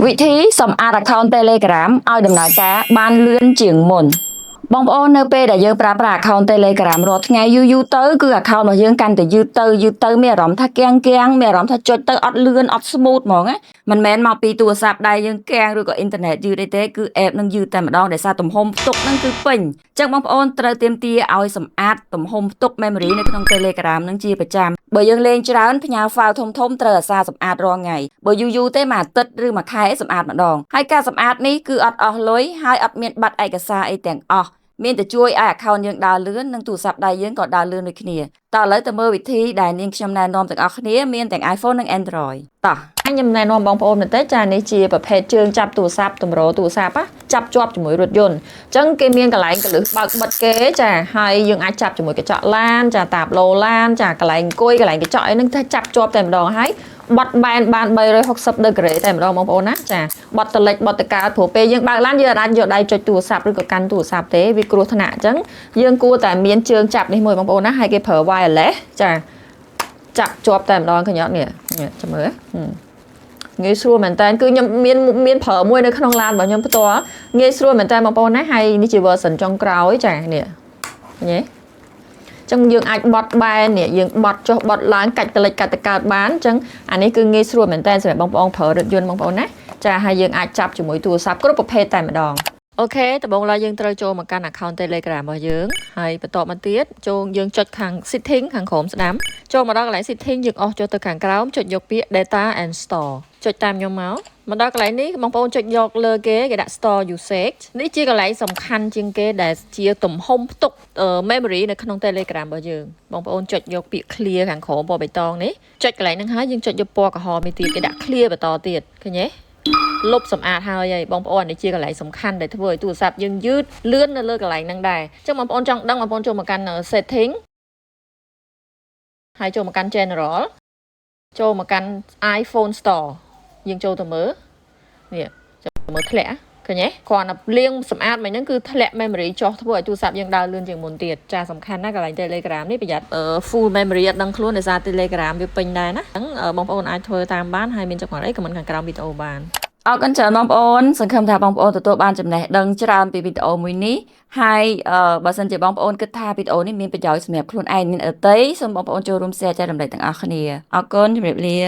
วิธีសម្អាត account Telegram ឲ្យដំណើរការបានលឿនជាងមុនបងប្អូននៅពេលដែលយើងប្រើប្រាស់ account Telegram រាល់ថ្ងៃយូរទៅគឺ account របស់យើងកាន់តែយឺតទៅមានអារម្មណ៍ថាគាំងមានអារម្មណ៍ថាចុចទៅអត់លឿនអត់ smooth ហ្មងណាមិនមែនមកពីទូរស័ព្ទដៃយើងគាំងឬក៏អ៊ីនធឺណិតយឺតអីទេគឺ app នឹងយឺតតែម្ដងដោយសារទំហំផ្ទុកនឹងគឺពេញអញ្ចឹងបងប្អូនត្រូវទាមទារឲ្យសម្អាតទំហំផ្ទុក memory នៅក្នុង Telegram នឹងជាប្រចាំបើយើងលេងច្រើនផ្ញើ file ធំត្រូវអាសាសម្អាតរាល់ថ្ងៃបើយូរទេមួយអាទិត្យឬមួយខែសម្អាតម្ដងហើយការសម្អាតនេះគឺអត់អស់លុយហើយអត់មានបាត់ឯកសារអីទាំងអស់មានតែជួយឲ្យ account យើងដើរលឿននិងទូរស័ព្ទដៃយើងក៏ដើរលឿនដូចគ្នាតោះឥឡូវទៅមើលវិធីដែលនាងខ្ញុំណែនាំទាំងអស់គ្នាមានទាំង iPhone និង Android តោះខ្ញុំណែនាំបងប្អូនបន្តិចចានេះជាប្រភេទជើងចាប់ទូរស័ព្ទតម្រូទូរស័ព្ទចាប់ជាប់ជាមួយរថយន្តអញ្ចឹងគេមានកន្លែងកលឹះបើកបិទគេចាហើយយើងអាចចាប់ជាមួយកញ្ចក់ឡានចាតាបឡូឡានចាកន្លែងអង្គុយកន្លែងកញ្ចក់អីហ្នឹងថាចាប់ជាប់តែម្ដងហើយបត់បែនបាន360ដឺក្រេតែម្ដងបងប្អូនណាចាបត់តលិចបត់តកើតព្រោះពេលយើងបើកឡានយើងអាចយកដៃចុចទូរស័ព្ទឬក៏កាន់ទូរស័ព្ទទេវាគ្រោះថ្នាក់អញ្ចឹងយើងគួរតែមានជើងចាប់នេះមួយបងប្អូនណាហើយគេប្រើ wireless ចាចាប់ជាប់តែម្ដងឃើញអត់នេះចាំមើលងាយស្រួលមែនតើគឺខ្ញុំមានប្រើមួយនៅក្នុងឡានរបស់ខ្ញុំផ្ទាល់ងាយស្រួលមែនតើបងប្អូនណាហើយនេះជា version ចុងក្រោយចានេះឃើញទេចឹងយើងអាចបត់បែននេះយើងបត់ចុះបត់ឡើងកាច់តលិចកាច់តកើតបានចឹងអានេះគឺងាយស្រួលមែនតើសម្រាប់បងប្អូនប្រើរថយន្តបងប្អូនណាចាហើយយើងអាចចាប់ជាមួយទូរស័ព្ទគ្រប់ប្រភេទតែម្ដងអូខេដំបូងឡើយយើងត្រូវចូលមកកាន់ account Telegram របស់យើងហើយបន្តមកទៀតចូលយើងចុចខាង setting ខាងក្រោមស្ដាំចូលមកដល់កន្លែង setting យើងអស់ចុះទៅខាងក្រោមចុចយកពាក្យ data and store ចុចតាមខ្ញុំមកដល់កន្លែងនេះបងប្អូនចុចយកលើគេដាក់ store usage នេះជាកន្លែងសំខាន់ជាងគេដែលជាទំហំផ្ទុក memory នៅក្នុង Telegram របស់យើងបងប្អូនចុចយកពាក្យ clear ខាងក្រោមពណ៌បៃតងនេះចុចកន្លែងហ្នឹងហើយយើងចុចយកពណ៌ក្រហមនេះទៀតគេដាក់ clear បន្តទៀតឃើញទេលុបសម្អាតហើយបងប្អូននេះជាកន្លែងសំខាន់ដែលធ្វើឲ្យទូរស័ព្ទយើងយឺតលឿននៅលើកន្លែងហ្នឹងដែរអញ្ចឹងបងប្អូនចង់ដឹងបងប្អូនចូលមកកាន់ setting ហើយចូលមកកាន់ general ចូលមកកាន់ iPhone Store យើងចូលទៅមើលនេះចូលមើលធ្លាក់ឃើញទេគ្រាន់តែលាងសម្អាតមិនហ្នឹងគឺធ្លាក់ memory ចុះធ្វើឲ្យទូរស័ព្ទយើងដើរលឿនជាងមុនទៀតចាសំខាន់ណាស់កន្លែង Telegram នេះប្រយ័ត្ន full memory អត់ដឹងខ្លួនដោយសារ Telegram វាពេញដែរណាអញ្ចឹងបងប្អូនអាចធ្វើតាមបានហើយមានចំណុចអីខមមិនខាងក្រោមវីដេអូបានអរគុណច្រើនបងប្អូនសង្ឃឹមថាបងប្អូនទទួលបានចំណេះដឹងច្រើនពីវីដេអូមួយនេះហើយបើសិនជាបងប្អូនគិតថាវីដេអូនេះមានប្រយោជន៍សម្រាប់ខ្លួនឯងមានអីសូមបងប្អូនចូលរួម share ចែករំលែកទាំងអស់គ្នាអរគុណជម្រាបលា